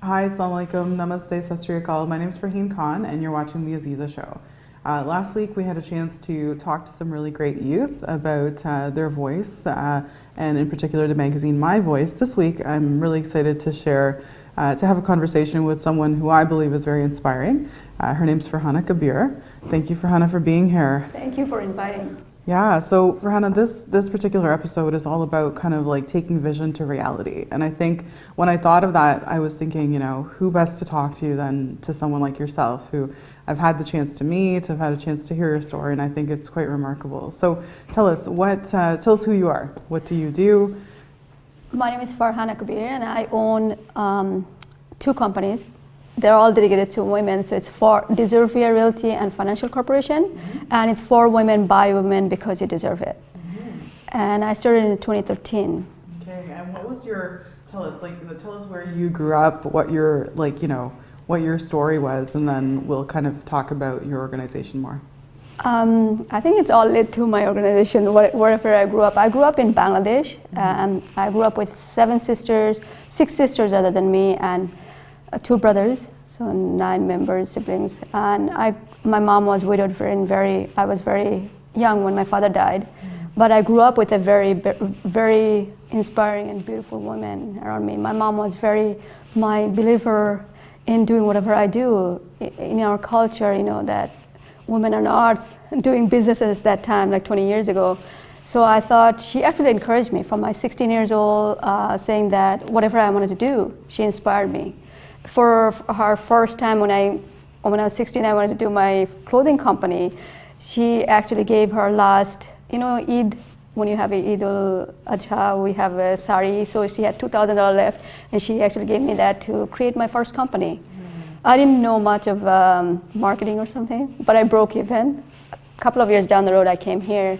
Hi, Assalamu alaikum, Namaste, Sat Sri Akal. My name is Farheen Khan and you're watching the Azeeza Show. Last week we had a chance to talk to some really great youth about their voice and in particular the magazine My Voice. This week I'm really excited to share, to have a conversation with someone who I believe is very inspiring. Her name's Farhana Kabir. Thank you, Farhana, for being here. Thank you for inviting. Yeah, so Farhana, this particular episode is all about kind of like taking vision to reality. And I think when I thought of that, I was thinking, you know, who best to talk to than to someone like yourself, who I've had the chance to meet, I've had a chance to hear your story, and I think it's quite remarkable. So tell us who you are. What do you do? My name is Farhana Kabir and I own 2 companies. They're all dedicated to women, so it's for Deservia, Realty, and Financial Corporation, and it's for women by women because you deserve it. And I started in 2013. Okay, and what was your, tell us where you grew up, what your, what your story was, and then we'll kind of talk about your organization more. I think it's all led to my organization, wherever I grew up. I grew up in Bangladesh, and I grew up with 6 sisters other than me, and 2 brothers, so 9 siblings. And my mom was widowed I was very young when my father died. But I grew up with a very inspiring and beautiful woman around me. My mom was my believer in doing whatever I do. In our culture, you know, that women are not doing businesses that time, like 20 years ago. So I thought she actually encouraged me from my 16 years old, saying that whatever I wanted to do, she inspired me. For her first time when I was 16, I wanted to do my clothing company. She actually gave her last, you know, Eid, when you have Eid al-Adha, we have a sari, so she had $2,000 left, and she actually gave me that to create my first company. I didn't know much of marketing or something, but I broke even. A couple of years down the road, I came here,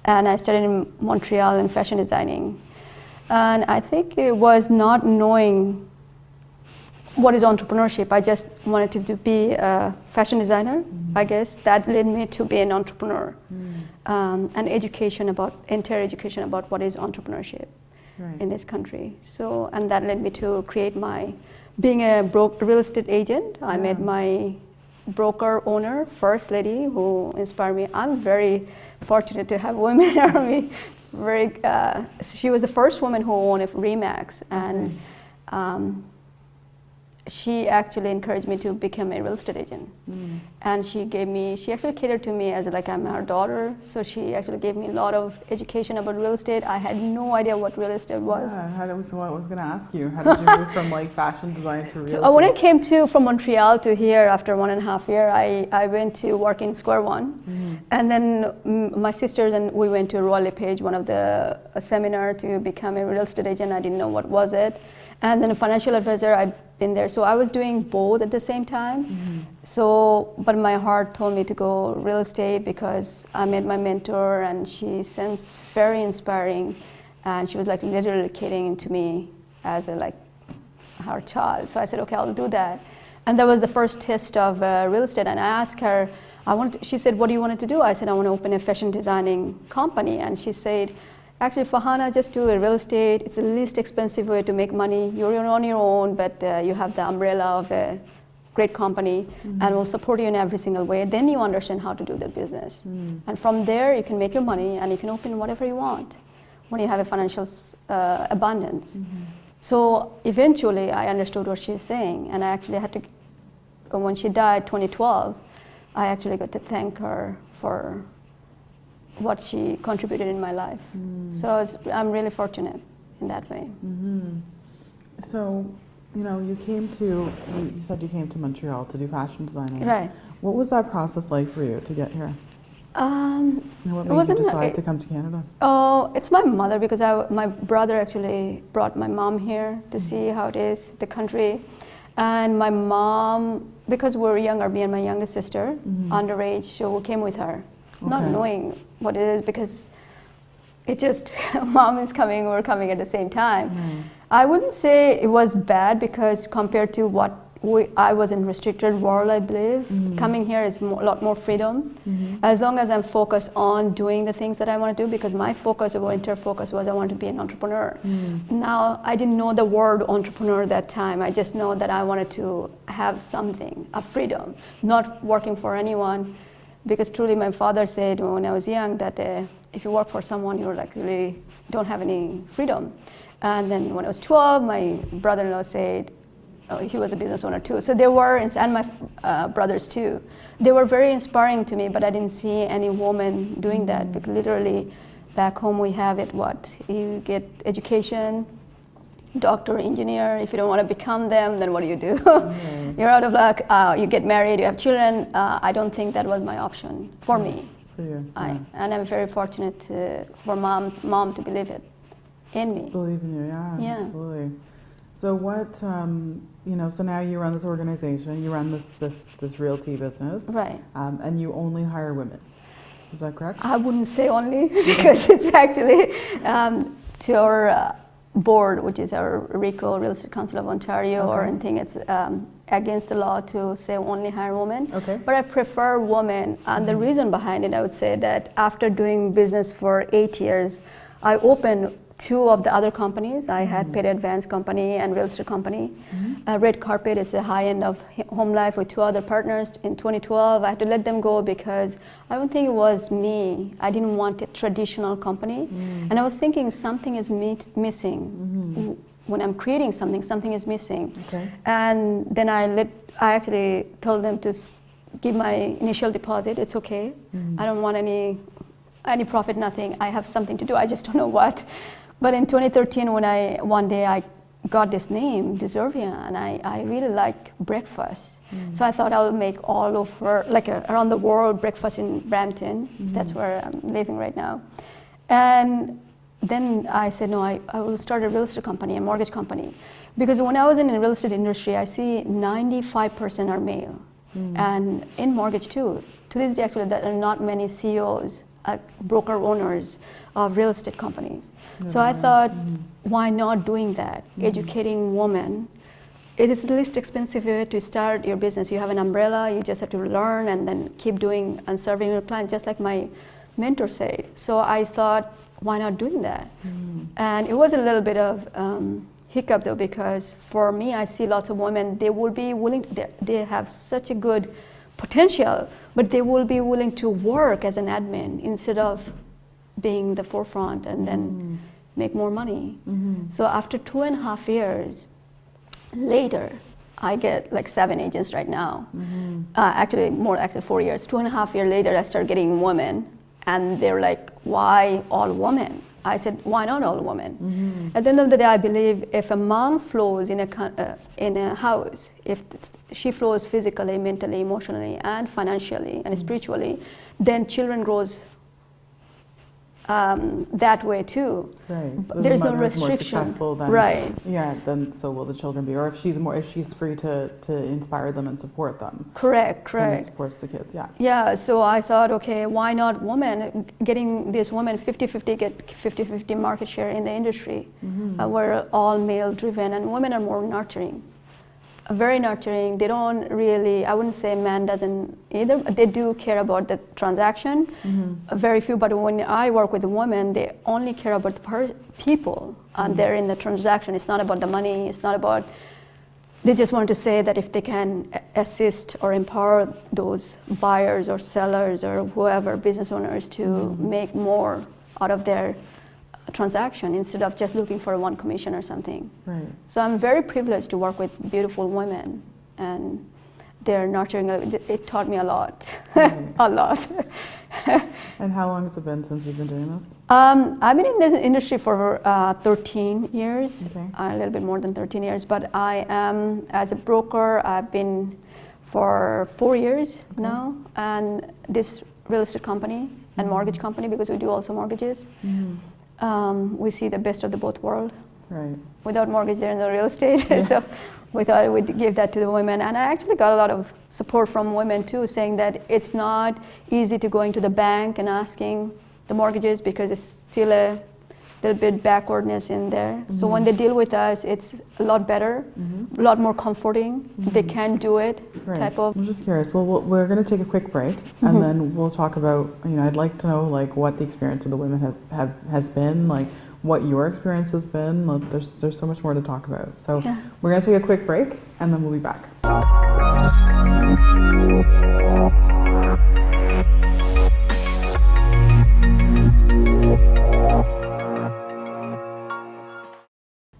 and I started in Montreal in fashion designing. And I think it was not knowing what is entrepreneurship. I just wanted to be a fashion designer. I guess that led me to be an entrepreneur. And entire education about what is entrepreneurship in this country. So, and that led me to create being a real estate agent. I met my broker owner, first lady, who inspired me. I'm very fortunate to have women around me. She was the first woman who owned a Remax, and she actually encouraged me to become a real estate agent. And she actually catered to me as like I'm her daughter. So she actually gave me a lot of education about real estate. I had no idea what real estate was. Yeah, I was going to ask you, how did you move from like fashion design to real estate? So when I came from Montreal to here after 1.5 years, I went to work in Square One. And then my sisters and we went to Royal LePage, one of a seminar to become a real estate agent. I didn't know what was it. And then a financial advisor, I've been there. So I was doing both at the same time. So, but my heart told me to go real estate because I met my mentor and she seems very inspiring. And she was like literally catering to me as her child. So I said, okay, I'll do that. And that was the first test of real estate. And I asked her, she said, what do you want to do? I said, I want to open a fashion designing company. And she said, actually, Farhana, just do a real estate. It's the least expensive way to make money. You're on your own, but you have the umbrella of a great company, and we'll support you in every single way. Then you understand how to do the business. And from there, you can make your money, and you can open whatever you want when you have a financial abundance. So eventually, I understood what she's saying, and I actually had to, when she died 2012, I actually got to thank her for what she contributed in my life. So I'm really fortunate in that way. So, you know, you said you came to Montreal to do fashion designing. Right. What was that process like for you to get here? And what It made you wasn't decide to come to Canada? Oh, it's my mother because my brother actually brought my mom here to see how it is, the country. And my mom, because we were younger, me and my youngest sister, underage, so we came with her, not knowing what it is because it just, mom is coming, we're coming at the same time. I wouldn't say it was bad because compared to what I was in restricted world, I believe. Coming here is a lot more freedom. As long as I'm focused on doing the things that I want to do, because my focus, or inter focus was I want to be an entrepreneur. Now, I didn't know the word entrepreneur that time. I just know that I wanted to have something, a freedom, not working for anyone. Because truly my father said when I was young that if you work for someone, you like really don't have any freedom. And then when I was 12, my brother-in-law said, he was a business owner too. So they were, and my brothers too. They were very inspiring to me, but I didn't see any woman doing that. Because literally, back home we have it, what? You get education, doctor, engineer. If you don't want to become them, then what do you do? You're out of luck. You get married, you have children. I don't think that was my option for me. For you, And I'm very fortunate for mom to believe it in me. Believe in you, yeah. Absolutely. So what, so now you run this organization, you run this realty business. Right. And you only hire women. Is that correct? I wouldn't say only because it's actually to our board, which is our RICO, Real Estate Council of Ontario, or anything, it's against the law to say only hire women. But I prefer women. And the reason behind it, I would say that after doing business for 8 years, I opened 2 of the other companies. I had Paid Advance company and real estate company. Red Carpet is the high end of home life with 2 other partners. In 2012, I had to let them go because I don't think it was me. I didn't want a traditional company. And I was thinking something is missing. When I'm creating something, something is missing. And then I actually told them to give my initial deposit. It's okay. I don't want any profit, nothing. I have something to do. I just don't know what. But in 2013, when one day I got this name, Deservia, and I really like breakfast. So I thought I would make all over, around the world breakfast in Brampton. That's where I'm living right now. And then I said, no, I will start a real estate company, a mortgage company. Because when I was in the real estate industry, I see 95% are male. And in mortgage too. To this day, actually, there are not many CEOs, broker owners of real estate companies. So I thought, why not doing that? Educating women. It is the least expensive way to start your business. You have an umbrella, you just have to learn and then keep doing and serving your client, just like my mentor said. So I thought, why not doing that? And it was a little bit of hiccup though, because for me, I see lots of women, they will be willing, they have such a good potential, but they will be willing to work as an admin instead of being the forefront and then make more money. So after 2.5 years later, I get like 7 agents right now. Actually 4 years. 2.5 years later, I start getting women, and they're like, why all women? I said, why not all women? At the end of the day, I believe if a mom flows in a house, if she flows physically, mentally, emotionally, and financially, and spiritually, then children grows that way too. There's no restriction. Then so will the children be. Or if she's free to inspire them and support them. Correct. And supports the kids. Yeah. So I thought, okay, why not women? Getting this woman 50-50, get 50-50 market share in the industry. We're all male driven, and women are more nurturing. Very nurturing. They don't really, I wouldn't say man doesn't either. They do care about the transaction, very few, but when I work with women, they only care about the people, and they're in the transaction. It's not about the money, it's not about, they just want to say that if they can assist or empower those buyers or sellers or whoever, business owners, to make more out of their transaction instead of just looking for one commission or something. So I'm very privileged to work with beautiful women, and they're nurturing. It taught me a lot, a lot. And how long has it been since you've been doing this? I've been in this industry for 13 years, a little bit more than 13 years, but I am, as a broker, I've been for 4 years now, and this real estate company and mortgage company, because we do also mortgages. We see the best of the both world. Right. Without mortgage, there is no real estate. So we thought we'd give that to the women. And I actually got a lot of support from women too, saying that it's not easy to going to the bank and asking the mortgages, because it's still a little bit backwardness in there. So when they deal with us, it's a lot better, a lot more comforting. They can do it, type of. I'm just curious. Well, we're going to take a quick break, and then we'll talk about. I'd like to know like what the experience of the women has been, like what your experience has been. Like, there's so much more to talk about. So we're going to take a quick break, and then we'll be back.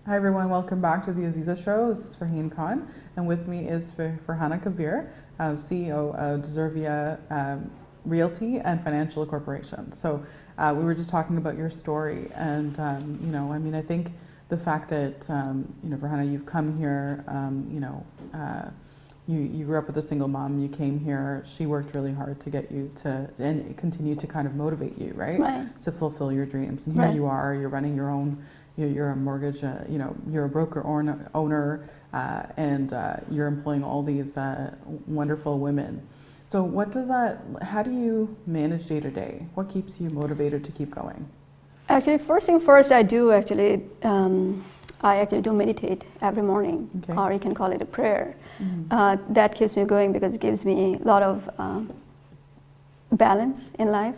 Hi everyone, welcome back to the Azeeza Show. This is Farheen Khan, and with me is Farhana Kabir, CEO of Deservia Realty and Financial Corporation. So we were just talking about your story, and I think the fact that Farhana, you've come here, you grew up with a single mom. You came here. She worked really hard to get you to, and continue to kind of motivate you, right? To fulfill your dreams. And here you are. You're running your own. You're a mortgage, you're a broker owner, and you're employing all these wonderful women. So how do you manage day to day? What keeps you motivated to keep going? Actually, first thing first, I actually do meditate every morning, or you can call it a prayer. That keeps me going because it gives me a lot of balance in life.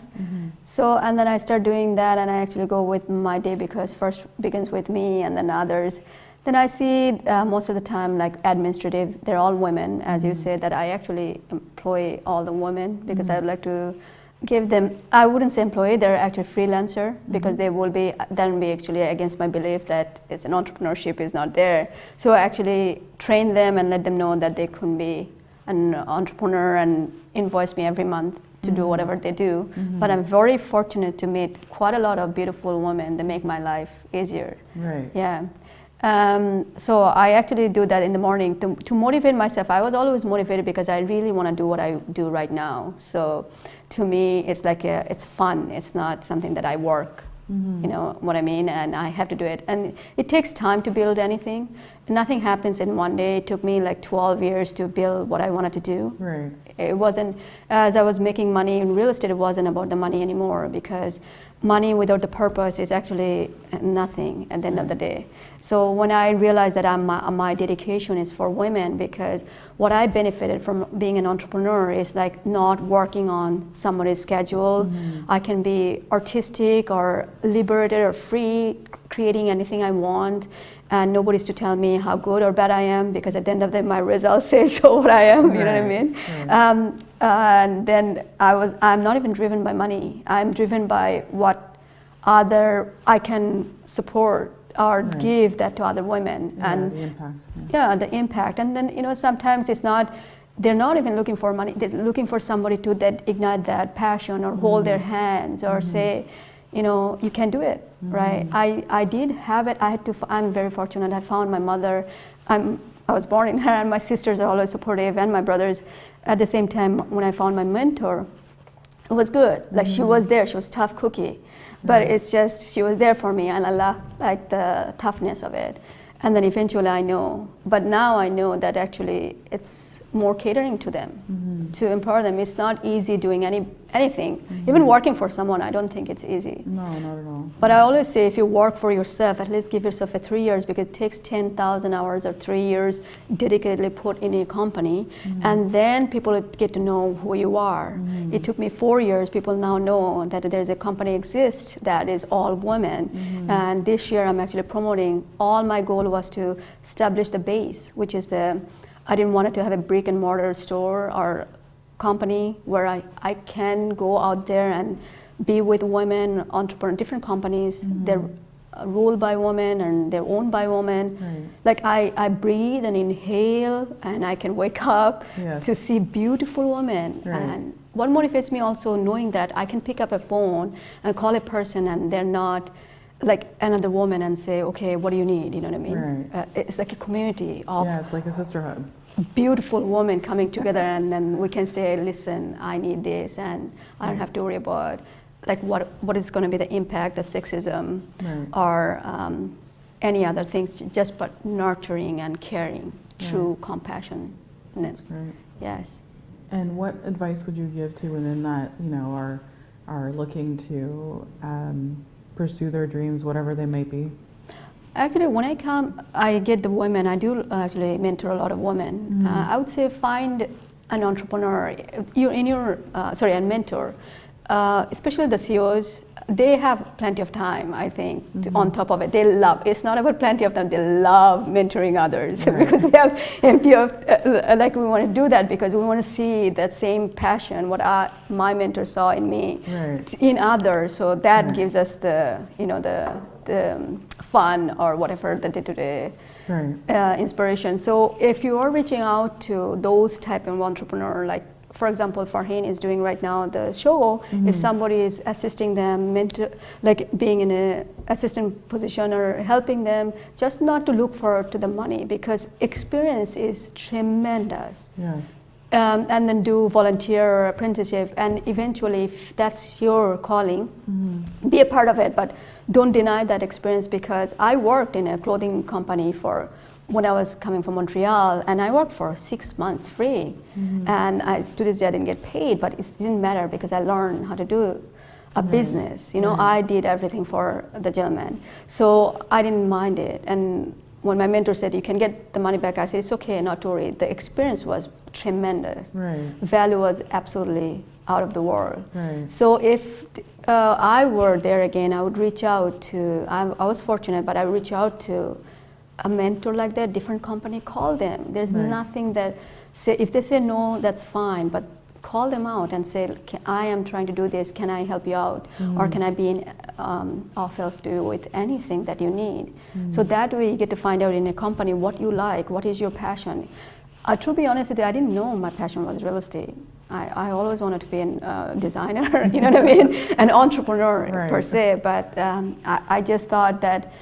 So, and then I start doing that, and I actually go with my day, because first begins with me and then others. Then I see most of the time like administrative, they're all women, as you say, that I actually employ all the women, because I'd like to give them, I wouldn't say employee, they're actually freelancer, because they will be actually against my belief that it's an entrepreneurship is not there. So I actually train them and let them know that they can be an entrepreneur and invoice me every month to do whatever they do. But I'm very fortunate to meet quite a lot of beautiful women that make my life easier. Right. Yeah. So I actually do that in the morning to motivate myself. I was always motivated because I really want to do what I do right now. So to me, it's like it's fun. It's not something that I work. You know what I mean? And I have to do it. And it takes time to build anything. Nothing happens in one day. It took me like 12 years to build what I wanted to do. Right. It wasn't, as I was making money in real estate, it wasn't about the money anymore, because money without the purpose is actually nothing at the end of the day. So when I realized that my dedication is for women, because what I benefited from being an entrepreneur is like not working on somebody's schedule. I can be artistic or liberated or free, creating anything I want, and nobody's to tell me how good or bad I am, because at the end of the day, my results say so what I am. You know what I mean? And then I'm not even driven by money. I'm driven by what I can support or give that to other women. And the impact. The impact. And then, sometimes they're not even looking for money. They're looking for somebody to ignite that passion, or hold their hands, or say, you can do it, right? I did have it. I'm very fortunate. I found my mother. I was born in her, and my sisters are always supportive, and my brothers. At the same time, when I found my mentor, it was good. Like she was there. She was a tough cookie, but it's just she was there for me, and I like the toughness of it. And then eventually but now I know that actually it's more catering to them, to empower them. It's not easy doing anything. Even working for someone, I don't think it's easy. No, not at all. But I always say, if you work for yourself, at least give yourself 3 years, because it takes 10,000 hours or 3 years dedicatedly put in a company, and then people get to know who you are. It took me 4 years. People now know that there's a company exists that is all women. And this year I'm actually promoting. All my goal was to establish the base, which is I didn't want it to have a brick and mortar store or company where I can go out there and be with women, entrepreneurs, different companies. They're ruled by women and they're owned by women. Like I breathe and inhale, and I can wake up to see beautiful women. And what motivates me also, knowing that I can pick up a phone and call a person, and they're not like another woman and say, okay, what do you need? You know what I mean? Right. It's like a community of Yeah, it's like a sisterhood. beautiful women coming together, and then we can say, listen, I need this, and I don't have to worry about like what is going to be the impact of sexism Right. or any other things, just but nurturing and caring, true compassion. That's great. Yes. And what advice would you give to women that, you know, are looking to pursue their dreams, whatever they may be? Actually, when I get the women, I do actually mentor a lot of women. I would say find an entrepreneur, a mentor, especially the CEOs. They have plenty of time, I think, on top of it. They love, it's not about plenty of time, they love mentoring others. Right. Because we have empty of, like we want to do that because we want to see that same passion, what my mentor saw in me, in others. So that gives us the, you know, the fun or whatever, the day-to-day inspiration. So if you are reaching out to those type of entrepreneur, like for example, Farheen is doing right now the show. If somebody is assisting them, like being in an assistant position or helping them, just not to look to the money, because experience is tremendous. Yes. And then do volunteer apprenticeship, and eventually, if that's your calling, be a part of it. But don't deny that experience, because I worked in a clothing company when I was coming from Montreal, and I worked for 6 months free. And to this day I didn't get paid, but it didn't matter because I learned how to do a business. You know, I did everything for the gentleman. So I didn't mind it. And when my mentor said, you can get the money back, I said, it's okay, not to worry. The experience was tremendous. Value was absolutely out of the world. So if I were there again, I would reach out to, I was fortunate, but I would reach out to a mentor like that, different company, call them. There's nothing that, if they say no, that's fine, but call them out and say, I am trying to do this, can I help you out? Or can I be of help to you with anything that you need? So that way you get to find out in a company what you like, what is your passion. To be honest with you, I didn't know my passion was real estate. I always wanted to be a designer, you know what I mean? An entrepreneur per se, but I just thought that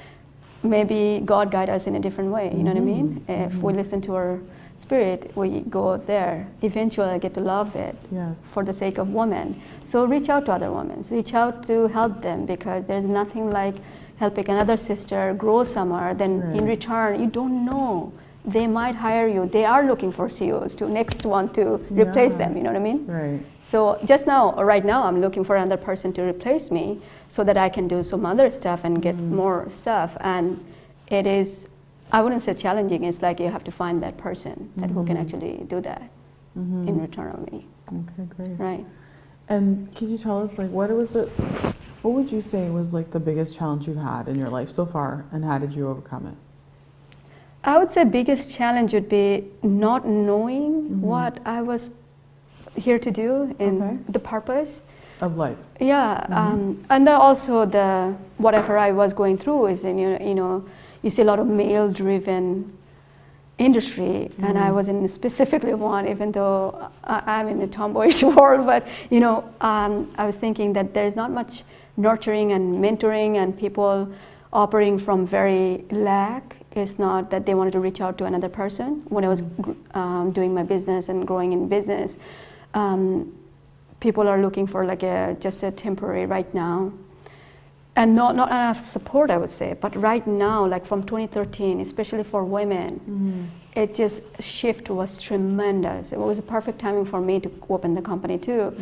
maybe God guide us in a different way, you know what I mean? If we listen to our spirit, we go there. Eventually I get to love it for the sake of women. So reach out to other women, reach out to help them, because there's nothing like helping another sister grow somewhere, then in return, you don't know. They might hire you. They are looking for CEOs to next one to replace them, you know what I mean? So right now, I'm looking for another person to replace me so that I can do some other stuff and get more stuff. And it is, I wouldn't say challenging, it's like you have to find that person that who can actually do that in return on me. Okay, great. Right. And could you tell us, like, what would you say was like the biggest challenge you've had in your life so far, and how did you overcome it? I would say biggest challenge would be not knowing what I was here to do in the purpose of life. Yeah, and then also whatever I was going through is you see a lot of male-driven industry, and I was in specifically one, even though I'm in the tomboyish world. But I was thinking that there's not much nurturing and mentoring, and people operating from very lack. It's not that they wanted to reach out to another person. When I was doing my business and growing in business, people are looking for like just a temporary right now, and not enough support, I would say. But right now, like from 2013, especially for women, it just shift was tremendous. It was a perfect timing for me to open the company too.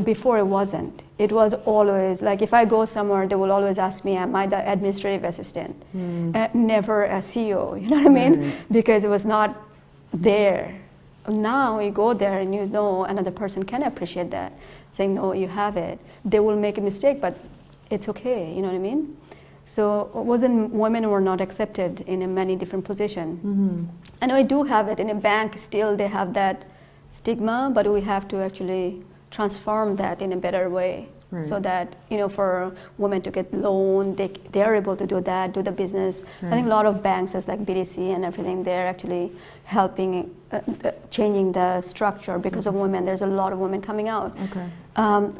Before it wasn't. It was always like if I go somewhere, they will always ask me, am I the administrative assistant? Never a CEO, you know what I mean? Because it was not there. Now you go there and another person can appreciate that, saying, no, you have it. They will make a mistake, but it's okay, you know what I mean? So women were not accepted in many different positions. I know I do have it. In a bank, still they have that stigma, but we have to actually transform that in a better way. Right. so that, for women to get loan, they are able to do that, do the business. Right. I think a lot of banks, as like BDC and everything, they're actually helping changing the structure because of women. There's a lot of women coming out. Okay.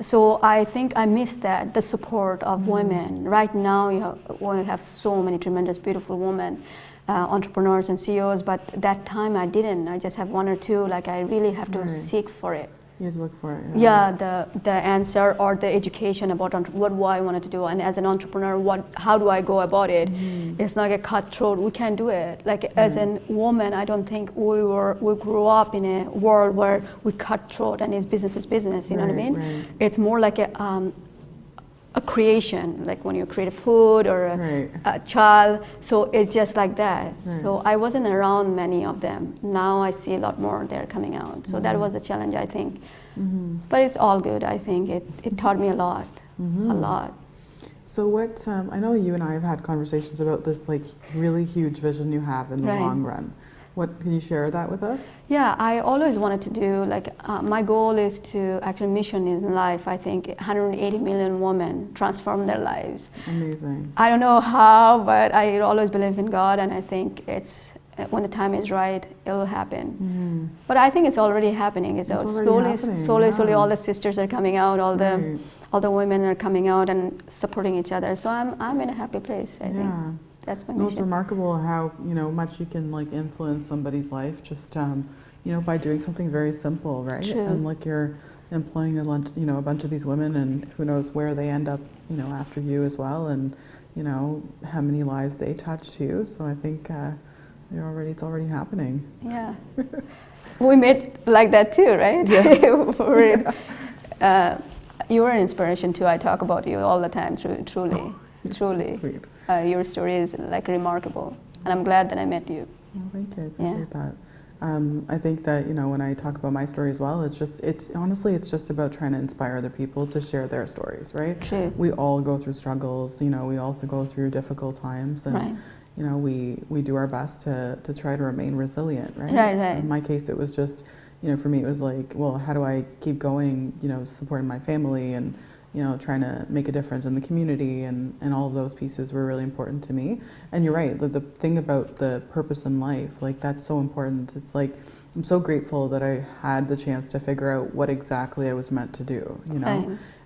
So I think I miss that, the support of women. Right now, we have so many tremendous, beautiful women, entrepreneurs and CEOs, but that time I didn't. I just have one or two. Like, I really have to Right. seek for it. You had to look for it. Yeah, the answer or the education about what I wanted to do, and as an entrepreneur, how do I go about it? It's not a cutthroat. We can't do it. Like as a woman, I don't think we grew up in a world where we cutthroat and it's business is business. You know what I mean? Right. It's more like a creation, like when you create a food or a child. So it's just like that. Right. So I wasn't around many of them. Now I see a lot more there coming out. So that was a challenge, I think. But it's all good. I think it taught me a lot, a lot. So what? I know you and I have had conversations about this like really huge vision you have in the long run. What can you share that with us? Yeah, I always wanted to do, like, my goal is to actually mission in life. I think 180 million women transform their lives. Amazing. I don't know how, but I always believe in God, and I think it's when the time is right, it'll happen. But I think it's already happening. It's slowly, all the sisters are coming out, all the women are coming out and supporting each other. So I'm in a happy place, I think. That's my mission. It's remarkable how much you can like influence somebody's life just by doing something very simple, right? True. And like you're employing a bunch of these women, and who knows where they end up, after you as well, and how many lives they touch too. So I think it's already happening. Yeah. We met like that too, right? Yeah. You were an inspiration too. I talk about you all the time, truly. Sweet. Your story is like remarkable, and I'm glad that I met you. Well, thank you. I appreciate that. I think that when I talk about my story as well, it's just about trying to inspire other people to share their stories, right? True. We We all go through struggles. We all go through difficult times, and we do our best to try to remain resilient, right? Right. In my case, it was just for me, it was like, well, how do I keep going? Supporting my family and trying to make a difference in the community, and all of those pieces were really important to me. And you're right, the thing about the purpose in life, like that's so important. It's like, I'm so grateful that I had the chance to figure out what exactly I was meant to do,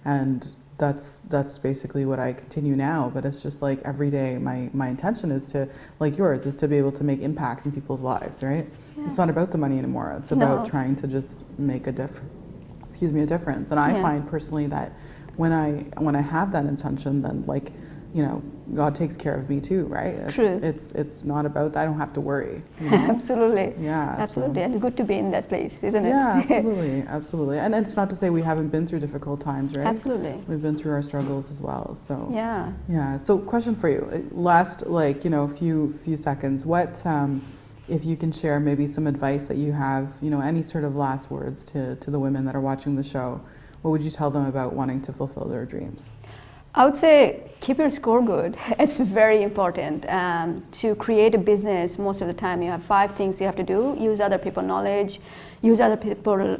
and that's basically what I continue now. But it's just like every day, my intention is to, like yours, is to be able to make impact in people's lives, right? Yeah. It's not about the money anymore. It's about trying to just make a difference. And I find personally that when I have that intention, then God takes care of me too, right? True. It's not about that. I don't have to worry. Absolutely. Yeah. Absolutely. And it's good to be in that place, isn't it? Yeah, absolutely. And it's not to say we haven't been through difficult times, right? Absolutely. We've been through our struggles as well. So yeah. Yeah. So question for you. Last few seconds. What if you can share maybe some advice that you have, any sort of last words to the women that are watching the show, what would you tell them about wanting to fulfill their dreams? I would say keep your score good. It's very important. To create a business, most of the time you have 5 things you have to do. Use other people's knowledge, use other people's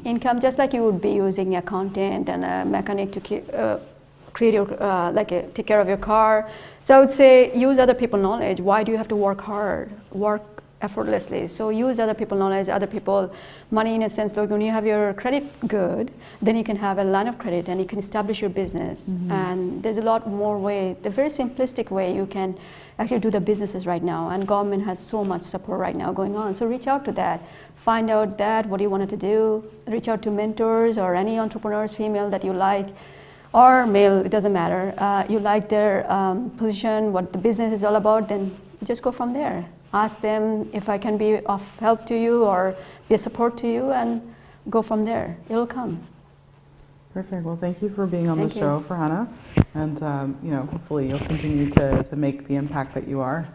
income, just like you would be using a accountant and a mechanic to create your, take care of your car. So I would say use other people's knowledge. Why do you have to work hard? Work effortlessly. So use other people's knowledge, other people's money, in a sense. Like when you have your credit good, then you can have a line of credit and you can establish your business. And there's a lot more way, the very simplistic way you can actually do the businesses right now. And government has so much support right now going on. So reach out to that. Find out what you wanted to do. Reach out to mentors or any entrepreneurs, female that you like, or male, it doesn't matter. You like their position, what the business is all about, then just go from there. Ask them if I can be of help to you or be a support to you, and go from there. It'll come. Perfect. Well, thank you for being on the show, Farhana, and hopefully you'll continue to make the impact that you are.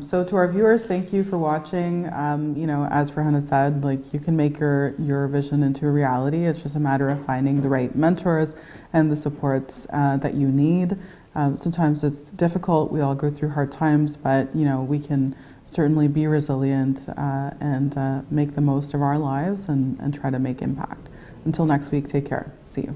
So to our viewers, thank you for watching. As Farhana said, you can make your vision into a reality. It's just a matter of finding the right mentors and the supports that you need. Sometimes it's difficult. We all go through hard times, but we can certainly be resilient and make the most of our lives and try to make impact. Until next week, take care. See you.